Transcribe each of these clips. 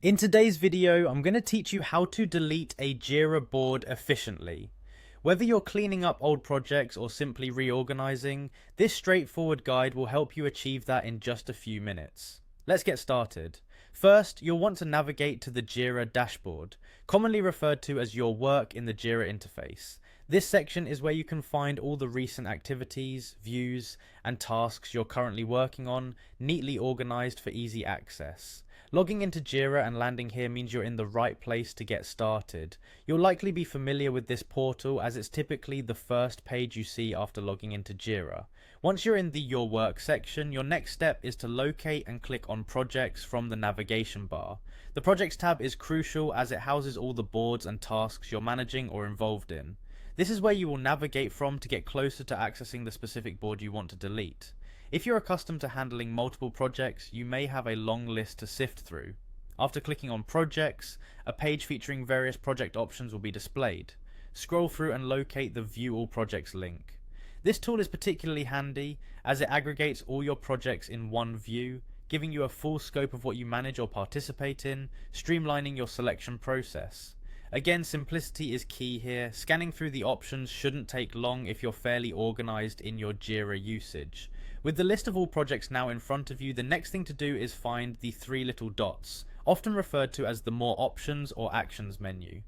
In today's video, I'm going to teach you how to delete a Jira board efficiently. Whether you're cleaning up old projects or simply reorganizing, this straightforward guide will help you achieve that in just a few minutes. Let's get started. First, you'll want to navigate to the Jira dashboard, commonly referred to as your work in the Jira interface. This section is where you can find all the recent activities, views, and tasks you're currently working on, neatly organized for easy access. Logging into Jira and landing here means you're in the right place to get started. You'll likely be familiar with this portal as it's typically the first page you see after logging into Jira. Once you're in the Your Work section, your next step is to locate and click on Projects from the navigation bar. The Projects tab is crucial as it houses all the boards and tasks you're managing or involved in. This is where you will navigate from to get closer to accessing the specific board you want to delete. If you're accustomed to handling multiple projects, you may have a long list to sift through. After clicking on Projects, a page featuring various project options will be displayed. Scroll through and locate the View All Projects link. This tool is particularly handy as it aggregates all your projects in one view, giving you a full scope of what you manage or participate in, streamlining your selection process. Again, simplicity is key here. Scanning through the options shouldn't take long if you're fairly organized in your Jira usage. With the list of all projects now in front of you, the next thing to do is find the three little dots, often referred to as the More Options or Actions menu.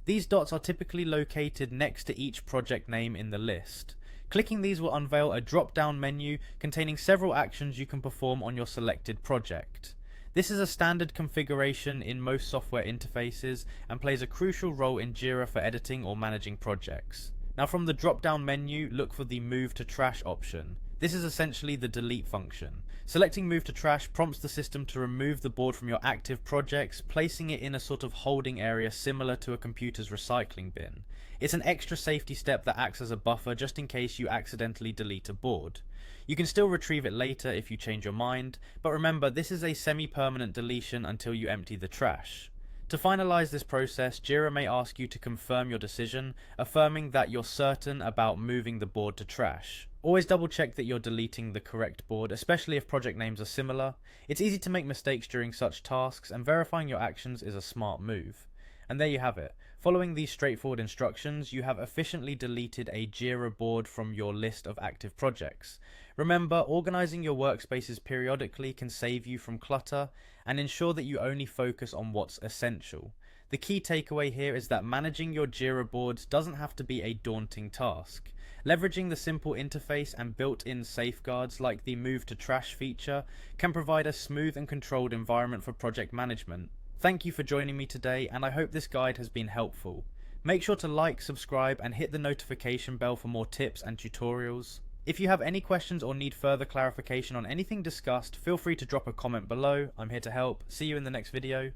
These dots are typically located next to each project name in the list. Clicking these will unveil a drop-down menu containing several actions you can perform on your selected project. This is a standard configuration in most software interfaces and plays a crucial role in Jira for editing or managing projects. Now from the drop-down menu, look for the Move to Trash option. This is essentially the delete function. Selecting Move to Trash prompts the system to remove the board from your active projects, placing it in a sort of holding area similar to a computer's recycling bin. It's an extra safety step that acts as a buffer just in case you accidentally delete a board. You can still retrieve it later if you change your mind, but remember this is a semi-permanent deletion until you empty the trash. To finalize this process, Jira may ask you to confirm your decision, affirming that you're certain about moving the board to trash. Always double check that you're deleting the correct board, especially if project names are similar. It's easy to make mistakes during such tasks, and verifying your actions is a smart move. And there you have it. Following these straightforward instructions, you have efficiently deleted a Jira board from your list of active projects. Remember, organizing your workspaces periodically can save you from clutter and ensure that you only focus on what's essential. The key takeaway here is that managing your Jira boards doesn't have to be a daunting task. Leveraging the simple interface and built-in safeguards like the Move to Trash feature can provide a smooth and controlled environment for project management. Thank you for joining me today, and I hope this guide has been helpful. Make sure to like, subscribe, and hit the notification bell for more tips and tutorials. If you have any questions or need further clarification on anything discussed, feel free to drop a comment below. I'm here to help. See you in the next video.